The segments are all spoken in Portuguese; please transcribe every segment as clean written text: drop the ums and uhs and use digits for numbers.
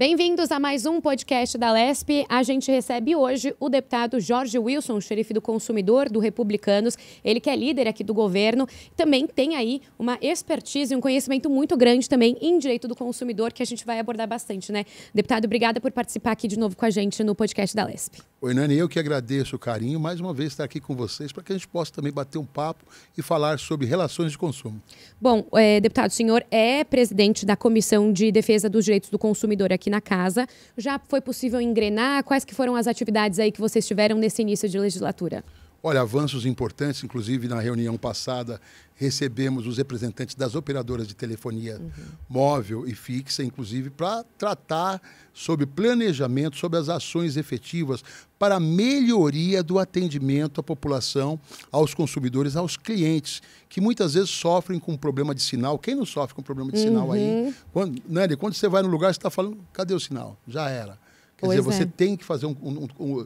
Bem-vindos a mais um podcast da Lespe. A gente recebe hoje o deputado Jorge Wilson, xerife do consumidor do Republicanos. Ele que é líder aqui do governo. Também tem aí uma expertise e um conhecimento muito grande também em direito do consumidor, que a gente vai abordar bastante, né? Deputado, obrigada por participar aqui de novo com a gente no podcast da Lespe. Oi, Nani, eu que agradeço o carinho, mais uma vez estar aqui com vocês, para que a gente possa também bater um papo e falar sobre relações de consumo. Bom, deputado, o senhor é presidente da Comissão de Defesa dos Direitos do Consumidor aqui na casa. Já foi possível engrenar? Quais que foram as atividades aí que vocês tiveram nesse início de legislatura? Olha, avanços importantes, inclusive na reunião passada recebemos os representantes das operadoras de telefonia móvel e fixa, inclusive para tratar sobre planejamento, sobre as ações efetivas para a melhoria do atendimento à população, aos consumidores, aos clientes, que muitas vezes sofrem com problema de sinal. Quem não sofre com problema de sinal aí? Quando você vai no lugar, você está falando, cadê o sinal? Já era. Quer dizer, você tem que fazer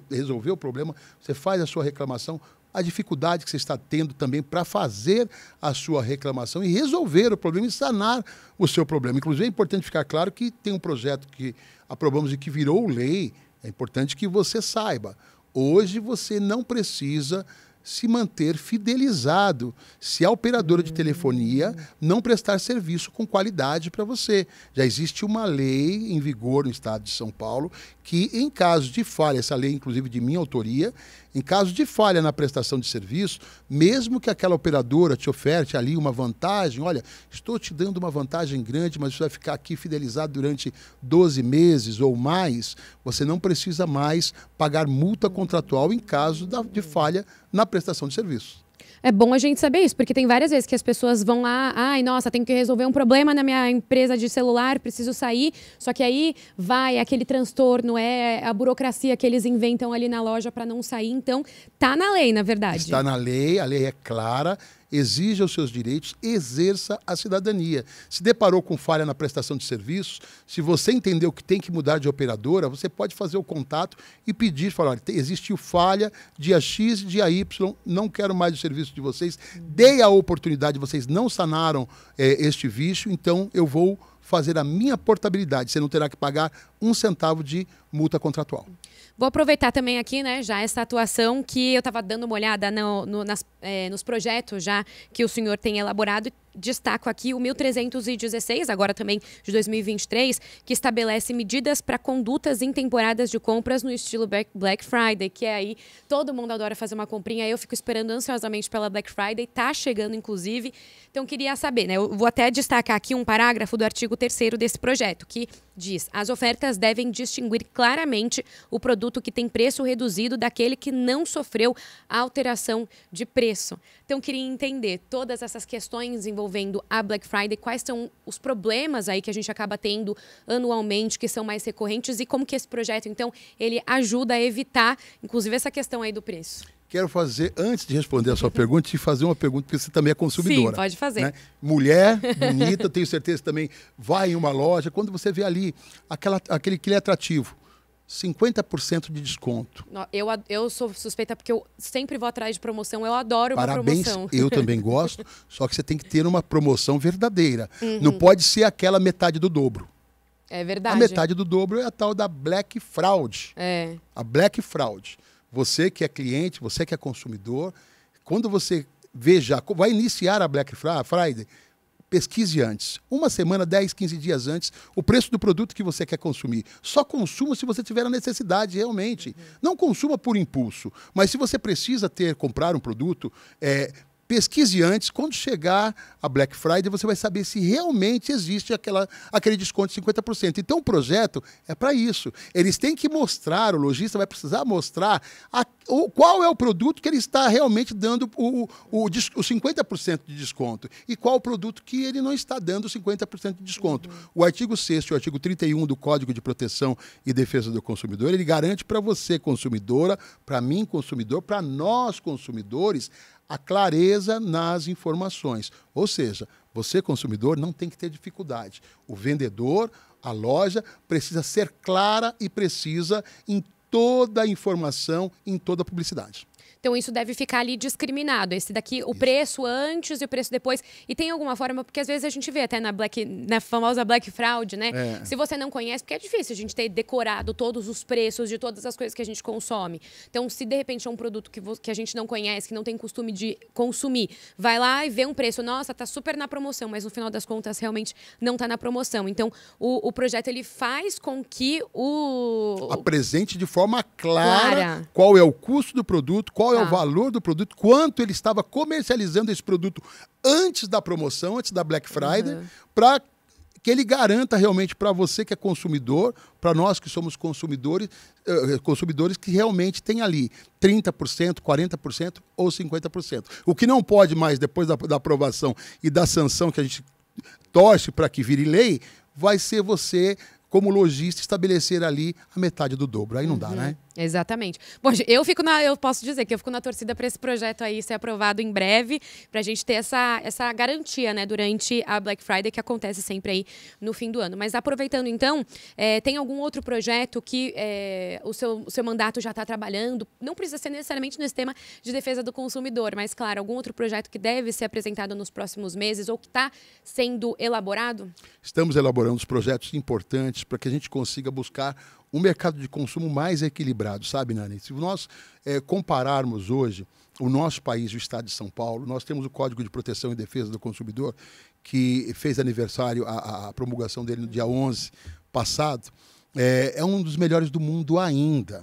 resolver o problema, você faz a sua reclamação, a dificuldade que você está tendo também para fazer a sua reclamação e resolver o problema e sanar o seu problema. Inclusive, é importante ficar claro que tem um projeto que aprovamos e que virou lei, é importante que você saiba. Hoje você não precisa se manter fidelizado se a operadora de telefonia não prestar serviço com qualidade para você. Já existe uma lei em vigor no estado de São Paulo que, em caso de falha, essa lei inclusive de minha autoria, em caso de falha na prestação de serviço, mesmo que aquela operadora te oferte ali uma vantagem, olha, estou te dando uma vantagem grande, mas você vai ficar aqui fidelizado durante 12 meses ou mais, você não precisa mais pagar multa contratual em caso de falha na prestação de serviço. É bom a gente saber isso, porque tem várias vezes que as pessoas vão lá, ai, nossa, tenho que resolver um problema na minha empresa de celular, preciso sair, só que aí vai aquele transtorno, é a burocracia que eles inventam ali na loja para não sair. Então, tá na lei, na verdade. Está na lei, a lei é clara, exija os seus direitos, exerça a cidadania. Se deparou com falha na prestação de serviços, se você entendeu que tem que mudar de operadora, você pode fazer o contato e pedir, falar, olha, existiu falha dia X e dia Y, não quero mais o serviço de vocês, dei a oportunidade, vocês não sanaram este vício, então eu vou fazer a minha portabilidade, você não terá que pagar um centavo de multa contratual. Vou aproveitar também aqui, né, já essa atuação que eu estava dando uma olhada nos projetos já que o senhor tem elaborado. Destaco aqui o 1316, agora também de 2023, que estabelece medidas para condutas em temporadas de compras no estilo Black Friday, que é aí, todo mundo adora fazer uma comprinha, eu fico esperando ansiosamente pela Black Friday, tá chegando inclusive, então queria saber, né, eu vou até destacar aqui um parágrafo do artigo 3º desse projeto, que diz, as ofertas devem distinguir claramente o produto que tem preço reduzido daquele que não sofreu alteração de preço. Então queria entender todas essas questões envolvendo a Black Friday, quais são os problemas aí que a gente acaba tendo anualmente, que são mais recorrentes, e como que esse projeto, então, ele ajuda a evitar, inclusive, essa questão aí do preço. Quero fazer, antes de responder a sua pergunta, te fazer uma pergunta, porque você também é consumidora. Sim, pode fazer. Né? Mulher, bonita, tenho certeza que também vai em uma loja, quando você vê ali aquele que é atrativo, 50% de desconto. Eu sou suspeita porque eu sempre vou atrás de promoção, eu adoro uma promoção. Eu também gosto, só que você tem que ter uma promoção verdadeira. Não pode ser aquela metade do dobro. É verdade. A metade do dobro é a tal da Black Fraud. É. A Black Fraud. Você que é cliente, você que é consumidor, quando você vai iniciar a Black Friday, pesquise antes. Uma semana, 10, 15 dias antes, o preço do produto que você quer consumir. Só consuma se você tiver a necessidade realmente. Não consuma por impulso. Mas se você precisa comprar um produto, pesquise antes. Quando chegar a Black Friday, você vai saber se realmente existe aquele desconto de 50%. Então, o projeto é para isso. Eles têm que mostrar, o lojista vai precisar mostrar qual é o produto que ele está realmente dando o 50% de desconto e qual o produto que ele não está dando 50% de desconto. O artigo 6º e o artigo 31 do Código de Proteção e Defesa do Consumidor, ele garante para você, consumidora, para mim, consumidor, para nós, consumidores, a clareza nas informações. Ou seja, você, consumidor, não tem que ter dificuldade. O vendedor, a loja, precisa ser clara e precisa em toda a informação, em toda a publicidade. Então isso deve ficar ali discriminado. Esse daqui, o preço antes e o preço depois. E tem alguma forma, porque às vezes a gente vê até na famosa Black Fraud, né? Se você não conhece, porque é difícil a gente ter decorado todos os preços de todas as coisas que a gente consome. Então, se de repente é um produto que a gente não conhece, que não tem costume de consumir, vai lá e vê um preço, nossa, tá super na promoção, mas no final das contas realmente não tá na promoção. Então, o projeto ele faz com que apresente de forma clara qual é o custo do produto, qual é o valor do produto, quanto ele estava comercializando esse produto antes da promoção, antes da Black Friday, para que ele garanta realmente para você que é consumidor, para nós que somos consumidores que realmente tem ali 30%, 40% ou 50%. O que não pode mais, depois da aprovação e da sanção que a gente torce para que vire lei, vai ser você, como lojista, estabelecer ali a metade do dobro. Aí não dá, né? Exatamente. Bom, eu posso dizer que eu fico na torcida para esse projeto aí ser aprovado em breve, para a gente ter essa garantia, né, durante a Black Friday, que acontece sempre aí no fim do ano. Mas aproveitando então, tem algum outro projeto que o seu mandato já está trabalhando? Não precisa ser necessariamente no tema de defesa do consumidor, mas claro, algum outro projeto que deve ser apresentado nos próximos meses ou que está sendo elaborado? Estamos elaborando os projetos importantes para que a gente consiga buscar um mercado de consumo mais equilibrado, sabe, Nani? Se nós compararmos hoje o nosso país e o estado de São Paulo, nós temos o Código de Proteção e Defesa do Consumidor, que fez aniversário, a promulgação dele no dia 11 passado, é um dos melhores do mundo ainda.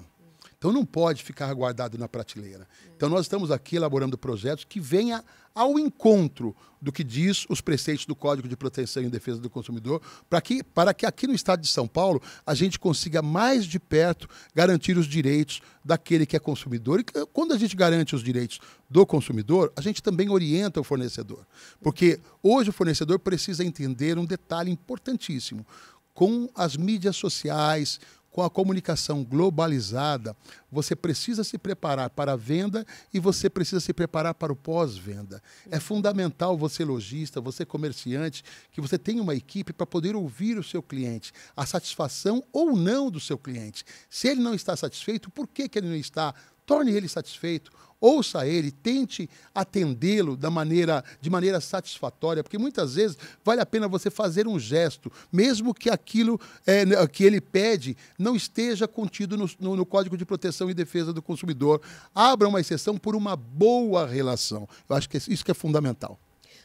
Então não pode ficar guardado na prateleira. Então nós estamos aqui elaborando projetos que venham ao encontro do que diz os preceitos do Código de Proteção e Defesa do Consumidor, para que aqui no estado de São Paulo a gente consiga mais de perto garantir os direitos daquele que é consumidor. E quando a gente garante os direitos do consumidor, a gente também orienta o fornecedor. Porque hoje o fornecedor precisa entender um detalhe importantíssimo. Com as mídias sociais, com a comunicação globalizada, você precisa se preparar para a venda e você precisa se preparar para o pós-venda. É fundamental você lojista, você comerciante, que você tenha uma equipe para poder ouvir o seu cliente, a satisfação ou não do seu cliente. Se ele não está satisfeito, por que ele não está? Torne ele satisfeito. Ouça ele, tente atendê-lo de maneira satisfatória, porque muitas vezes vale a pena você fazer um gesto, mesmo que aquilo que ele pede não esteja contido no Código de Proteção e Defesa do Consumidor. Abra uma exceção por uma boa relação. Eu acho que isso que é fundamental.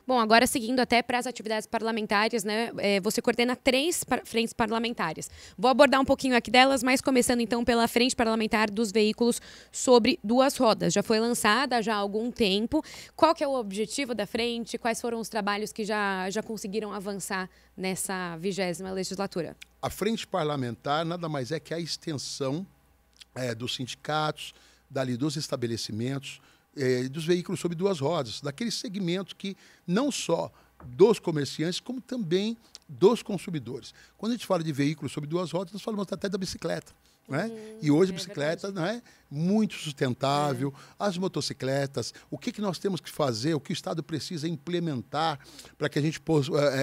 Bom, agora seguindo até para as atividades parlamentares, né? Você coordena 3 frentes parlamentares. Vou abordar um pouquinho aqui delas, mas começando então pela frente parlamentar dos veículos sobre 2 rodas. Já foi lançada já há algum tempo. Qual que é o objetivo da frente? Quais foram os trabalhos que já conseguiram avançar nessa 20ª legislatura? A frente parlamentar nada mais é que a extensão dos sindicatos, dos estabelecimentos, dos veículos sobre 2 rodas, daquele segmento que não só dos comerciantes, como também dos consumidores. Quando a gente fala de veículos sobre 2 rodas, nós falamos até da bicicleta. Né? E hoje a bicicleta não é muito sustentável, as motocicletas, o que nós temos que fazer, o que o Estado precisa implementar para que a gente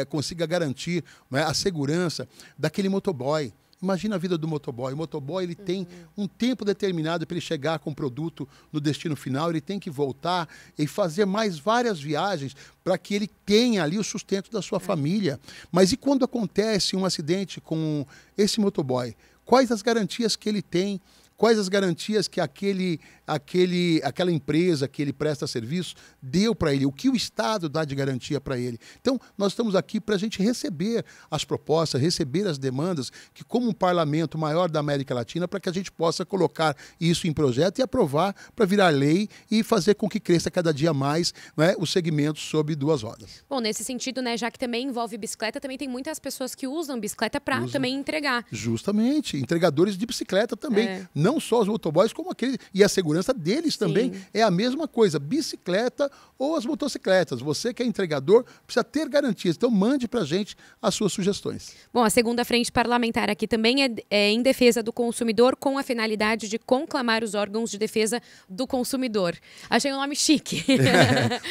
consiga garantir, né, a segurança daquele motoboy. Imagina a vida do motoboy. O motoboy ele tem um tempo determinado para ele chegar com o produto no destino final, ele tem que voltar e fazer mais várias viagens para que ele tenha ali o sustento da sua família. Mas e quando acontece um acidente com esse motoboy? Quais as garantias que ele tem? Quais as garantias que aquela empresa que ele presta serviço deu para ele? O que o Estado dá de garantia para ele? Então, nós estamos aqui para a gente receber as propostas, receber as demandas, que como um parlamento maior da América Latina, para que a gente possa colocar isso em projeto e aprovar para virar lei e fazer com que cresça cada dia mais, né, os segmentos sobre 2 rodas. Bom, nesse sentido, né, já que também envolve bicicleta, também tem muitas pessoas que usam bicicleta para também entregar. Justamente, entregadores de bicicleta também. Não só os motoboys, como aqueles. E a segurança deles também é a mesma coisa. Bicicleta ou as motocicletas. Você que é entregador precisa ter garantias. Então, mande para a gente as suas sugestões. Bom, a segunda frente parlamentar aqui também é em defesa do consumidor, com a finalidade de conclamar os órgãos de defesa do consumidor. Achei um nome chique.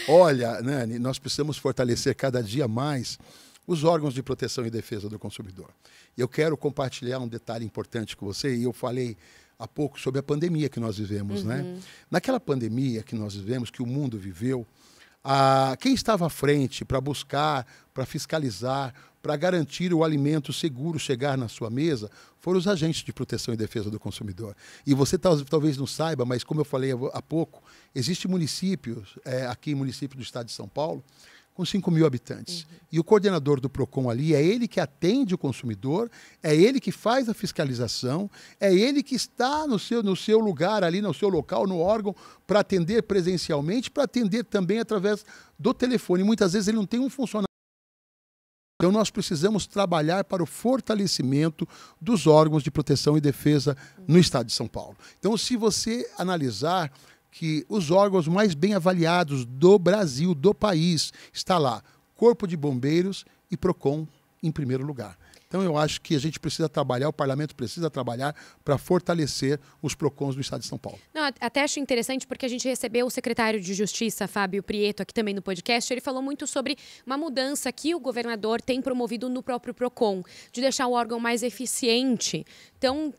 Olha, Nani, nós precisamos fortalecer cada dia mais os órgãos de proteção e defesa do consumidor. Eu quero compartilhar um detalhe importante com você, e eu falei há pouco sobre a pandemia que nós vivemos, né? Naquela pandemia que nós vivemos, que o mundo viveu, quem estava à frente para buscar, para fiscalizar, para garantir o alimento seguro chegar na sua mesa, foram os agentes de proteção e defesa do consumidor. E você talvez não saiba, mas como eu falei há pouco, existem municípios, aqui município do estado de São Paulo, com 5.000 habitantes. E o coordenador do PROCON ali é ele que atende o consumidor, é ele que faz a fiscalização, é ele que está no seu lugar ali, no seu local, no órgão, para atender presencialmente, para atender também através do telefone. Muitas vezes ele não tem um funcionário. Então nós precisamos trabalhar para o fortalecimento dos órgãos de proteção e defesa no estado de São Paulo. Então, se você analisar que os órgãos mais bem avaliados do Brasil, do país, está lá, Corpo de Bombeiros e PROCON em primeiro lugar. Então eu acho que a gente precisa trabalhar, o parlamento precisa trabalhar para fortalecer os PROCONs do estado de São Paulo. Não, até acho interessante porque a gente recebeu o secretário de Justiça, Fábio Prieto, aqui também no podcast. Ele falou muito sobre uma mudança que o governador tem promovido no próprio PROCON, de deixar o órgão mais eficiente. Então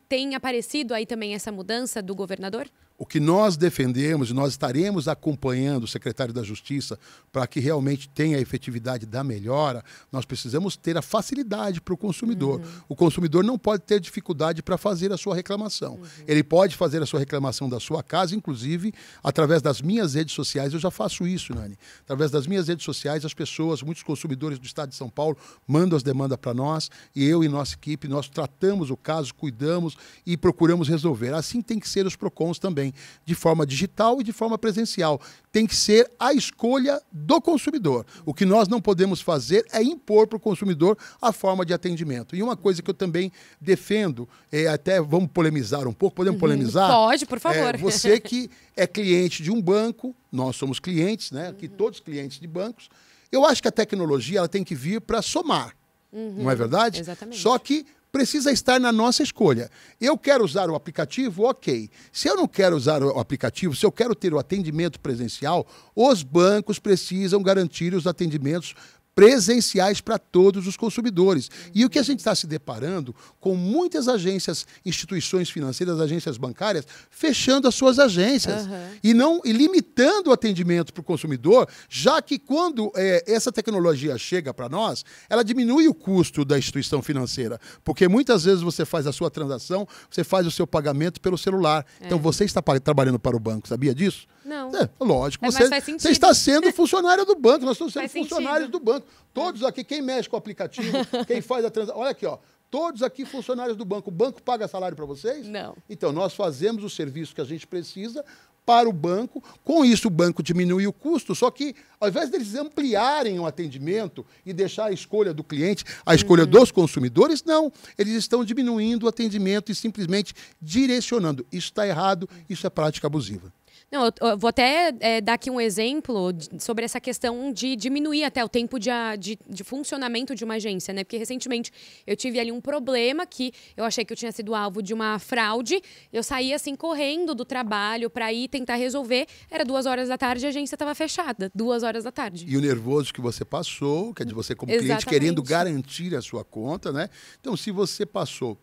tem aparecido aí também essa mudança do governador? O que nós defendemos, e nós estaremos acompanhando o secretário da Justiça para que realmente tenha a efetividade da melhora, nós precisamos ter a facilidade para o consumidor. O consumidor não pode ter dificuldade para fazer a sua reclamação. Ele pode fazer a sua reclamação da sua casa, inclusive através das minhas redes sociais. Eu já faço isso, Nani. Através das minhas redes sociais, as pessoas, muitos consumidores do estado de São Paulo, mandam as demandas para nós e eu e nossa equipe, nós tratamos o caso, cuidamos e procuramos resolver. Assim tem que ser os PROCONs também, de forma digital e de forma presencial. Tem que ser a escolha do consumidor. O que nós não podemos fazer é impor para o consumidor a forma de atendimento. E uma coisa que eu também defendo, até vamos polemizar um pouco, podemos polemizar? Pode, por favor. Você que é cliente de um banco, nós somos clientes, né? Aqui todos clientes de bancos. Eu acho que a tecnologia ela tem que vir para somar, não é verdade? Exatamente. Só que precisa estar na nossa escolha. Eu quero usar o aplicativo, ok. Se eu não quero usar o aplicativo, se eu quero ter o atendimento presencial, os bancos precisam garantir os atendimentos presenciais para todos os consumidores. E o que a gente está se deparando com muitas agências, instituições financeiras, agências bancárias, fechando as suas agências e limitando o atendimento para o consumidor, já que quando essa tecnologia chega para nós, ela diminui o custo da instituição financeira, porque muitas vezes você faz a sua transação, você faz o seu pagamento pelo celular. Então você está trabalhando para o banco, sabia disso? Não. Lógico, mas faz sentido. você está sendo funcionário do banco, nós estamos sendo Faz funcionários sentido. do banco. Todos aqui, quem mexe com o aplicativo, quem faz a transação, olha aqui, ó, todos aqui funcionários do banco. O banco paga salário para vocês? Não. Então, nós fazemos o serviço que a gente precisa para o banco, com isso o banco diminui o custo, só que ao invés deles ampliarem o atendimento e deixar a escolha do cliente, a escolha dos consumidores, não. Eles estão diminuindo o atendimento e simplesmente direcionando. Isso está errado, isso é prática abusiva. Não, eu vou até dar aqui um exemplo sobre essa questão de diminuir até o tempo de funcionamento de uma agência, né? Porque recentemente eu tive ali um problema que eu achei que eu tinha sido alvo de uma fraude. Eu saí assim correndo do trabalho para ir tentar resolver. Era 2h da tarde e a agência estava fechada. 2h da tarde. E o nervoso que você passou, que é de você como cliente querendo garantir a sua conta, né? Então, se você passou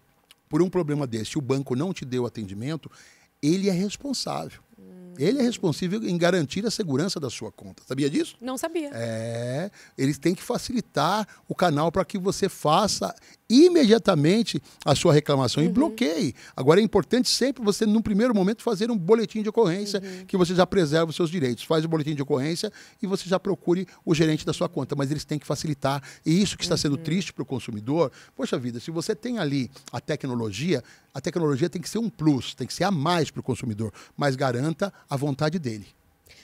por um problema desse e o banco não te deu atendimento, ele é responsável. Ele é responsável em garantir a segurança da sua conta. Sabia disso? Não sabia. Eles têm que facilitar o canal para que você faça imediatamente a sua reclamação e bloqueie. Agora, é importante sempre você, num primeiro momento, fazer um boletim de ocorrência, que você já preserva os seus direitos. Faz o boletim de ocorrência e você já procure o gerente da sua conta. Mas eles têm que facilitar. E isso que está sendo triste para o consumidor. Poxa vida, se você tem ali a tecnologia tem que ser um plus, tem que ser a mais para o consumidor, mas garanta a vontade dele.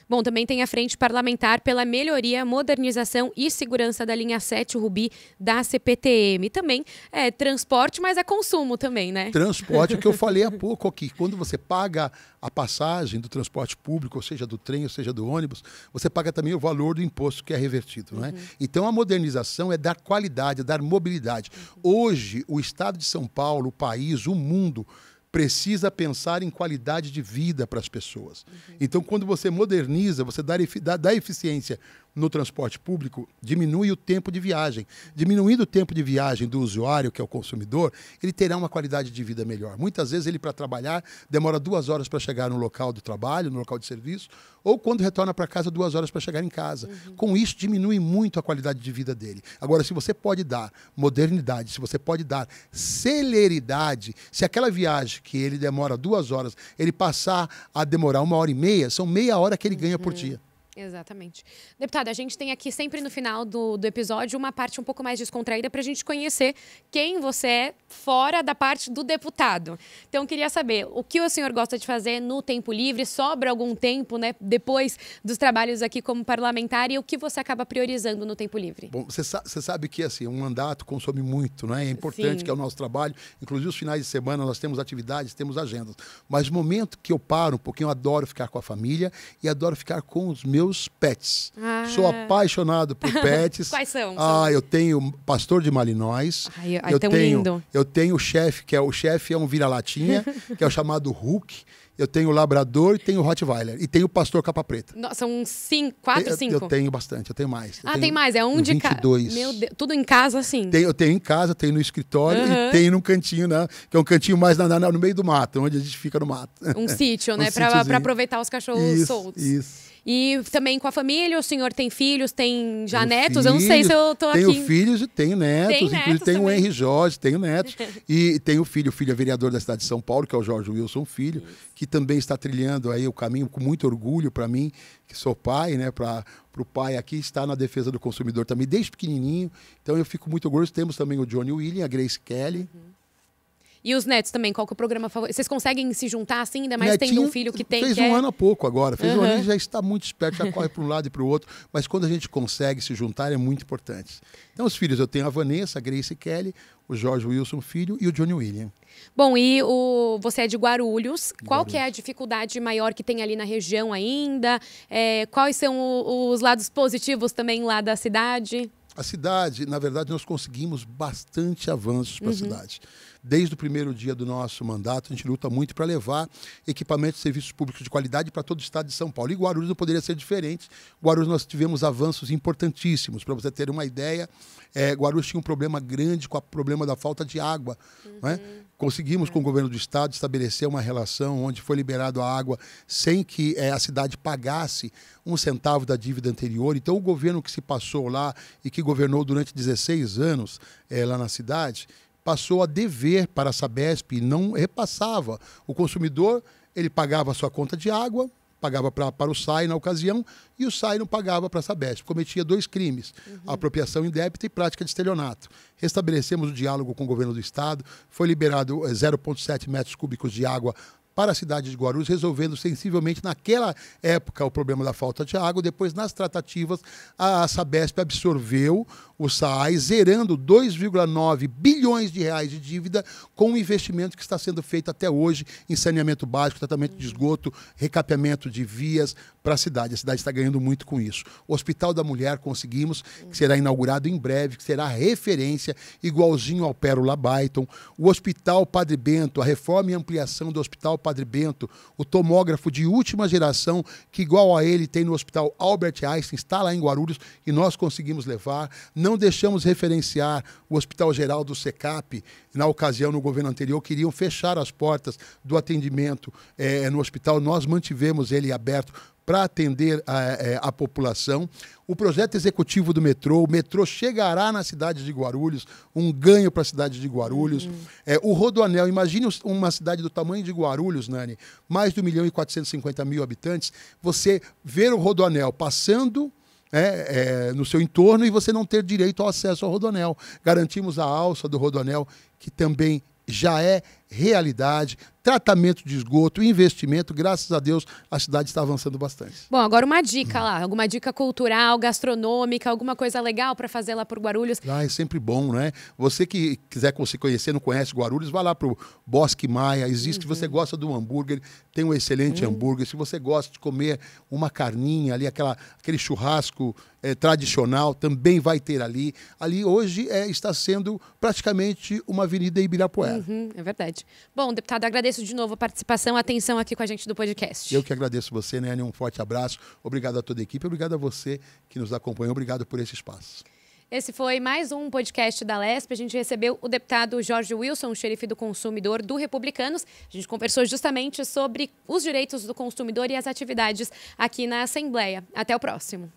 Bom, também tem a Frente Parlamentar pela Melhoria, Modernização e Segurança da Linha 7 Rubi da CPTM. Também é transporte, mas é consumo também, né? Transporte, é o que eu falei há pouco aqui. Quando você paga a passagem do transporte público, ou seja, do trem, ou seja, do ônibus, você paga também o valor do imposto que é revertido, não é? Então, a modernização é dar qualidade, é dar mobilidade. Hoje, o estado de São Paulo, o país, o mundo precisa pensar em qualidade de vida para as pessoas. Então, quando você moderniza, você dá eficiência no transporte público, diminui o tempo de viagem. Diminuindo o tempo de viagem do usuário, que é o consumidor, ele terá uma qualidade de vida melhor. Muitas vezes ele, para trabalhar, demora 2 horas para chegar no local do trabalho, no local de serviço, ou quando retorna para casa, 2 horas para chegar em casa. Com isso, diminui muito a qualidade de vida dele. Agora, se você pode dar modernidade, se você pode dar celeridade, se aquela viagem que ele demora 2 horas, ele passar a demorar 1h30, são meia hora que ele ganha por dia. Exatamente. Deputada, a gente tem aqui sempre no final do episódio uma parte um pouco mais descontraída para a gente conhecer quem você é fora da parte do deputado. Então, eu queria saber o que o senhor gosta de fazer no tempo livre, sobra algum tempo, né, depois dos trabalhos aqui como parlamentar, e o que você acaba priorizando no tempo livre? Bom, você sabe que assim, um mandato consome muito, né? É importante. Sim. Que é o nosso trabalho. Inclusive, os finais de semana nós temos atividades, temos agendas. Mas no momento que eu paro um pouquinho, eu adoro ficar com a família e adoro ficar com os meus pets. Sou apaixonado por pets. Quais são? Eu tenho pastor de Malinois. Eu tenho lindo. Eu tenho o chefe, é um vira-latinha, que é o chamado Hulk. Eu tenho o labrador e tenho o Rottweiler. E tenho o pastor capa preta. Nossa, são 4, 5? Eu tenho bastante, eu tenho mais. Tem mais? É um de cada? 22. Meu Deus, tudo em casa, assim? Eu tenho em casa, tenho no escritório e tenho num cantinho, né? Que é um cantinho mais no meio do mato, onde a gente fica no mato. Um sítio, né? Para aproveitar os cachorros soltos. Isso. E também com a família, o senhor tem filhos, tem já netos? Eu não sei se eu tô aqui... Tenho filhos e tenho netos. Inclusive tenho o Henry Jorge, tenho netos. E tenho o filho é vereador da cidade de São Paulo, que é o Jorge Wilson Filho, que também está trilhando aí o caminho com muito orgulho para mim, que sou pai, né? Para o pai aqui estar na defesa do consumidor também, desde pequenininho. Então eu fico muito orgulhoso. Temos também o Johnny William, a Grace Kelly. E os netos também, qual que é o programa favorito? Vocês conseguem se juntar assim, ainda mais tendo um filho que tem... Fez um ano há pouco agora. Fez um ano, ele já está muito esperto, já corre para um lado e para o outro. Mas quando a gente consegue se juntar, é muito importante. Então, os filhos, eu tenho a Vanessa, a Grace Kelly, o Jorge Wilson Filho e o Johnny William. Bom, e você é de Guarulhos. Qual que é a dificuldade maior que tem ali na região ainda? Quais são os lados positivos também lá da cidade? A cidade, na verdade, nós conseguimos bastante avanços para a cidade. Desde o primeiro dia do nosso mandato, a gente luta muito para levar equipamentos e serviços públicos de qualidade para todo o estado de São Paulo. E Guarulhos não poderia ser diferente. Guarulhos nós tivemos avanços importantíssimos. Para você ter uma ideia, Guarulhos tinha um problema grande com o problema da falta de água. Né? Conseguimos, com o governo do estado, estabelecer uma relação onde foi liberado a água sem que a cidade pagasse 1 centavo da dívida anterior. Então, o governo que se passou lá e que governou durante 16 anos lá na cidade, passou a dever para a Sabesp e não repassava. O consumidor, ele pagava a sua conta de água, pagava para o SAI na ocasião, e o SAI não pagava para a Sabesp. Cometia 2 crimes, apropriação indébita e prática de estelionato. Restabelecemos o diálogo com o governo do estado, foi liberado 0,7 metros cúbicos de água para a cidade de Guarulhos, resolvendo sensivelmente naquela época o problema da falta de água. Depois, nas tratativas, a Sabesp absorveu o SAI, zerando 2,9 bilhões de reais de dívida com o investimento que está sendo feito até hoje em saneamento básico, tratamento de esgoto, recapeamento de vias para a cidade. A cidade está ganhando muito com isso. O Hospital da Mulher conseguimos, que será inaugurado em breve, que será referência, igualzinho ao Pérola Byton. O Hospital Padre Bento, a reforma e ampliação do Hospital Padre Bento, o tomógrafo de última geração, que igual a ele tem no Hospital Albert Einstein, está lá em Guarulhos e nós conseguimos levar. Não deixamos referenciar o Hospital Geral do SECAP. Na ocasião, no governo anterior, queriam fechar as portas do atendimento no hospital. Nós mantivemos ele aberto para atender a população. O projeto executivo do metrô, o metrô chegará na cidade de Guarulhos, um ganho para a cidade de Guarulhos. O Rodoanel, imagine uma cidade do tamanho de Guarulhos, Nani, mais de 1.450.000 habitantes, você ver o Rodoanel passando no seu entorno e você não ter direito ao acesso ao Rodoanel. Garantimos a alça do Rodoanel, que também já é realidade, tratamento de esgoto, investimento. Graças a Deus, a cidade está avançando bastante. Bom, agora uma dica lá, alguma dica cultural, gastronômica, alguma coisa legal para fazer lá por Guarulhos? É sempre bom, né? Você que quiser se conhecer, não conhece Guarulhos, vá lá para o Bosque Maia. Existe, se você gosta do hambúrguer, tem um excelente hambúrguer. Se você gosta de comer uma carninha ali, aquele churrasco tradicional, também vai ter ali. Ali hoje está sendo praticamente uma avenida Ibirapuera. É verdade. verdade. Bom, deputado, agradeço de novo a participação, a atenção aqui com a gente do podcast. Eu que agradeço você, Nélia, um forte abraço. Obrigado a toda a equipe, obrigado a você que nos acompanhou, obrigado por esse espaço. Esse foi mais um podcast da LESP. A gente recebeu o deputado Jorge Wilson, xerife do consumidor do Republicanos. A gente conversou justamente sobre os direitos do consumidor e as atividades aqui na Assembleia. Até o próximo.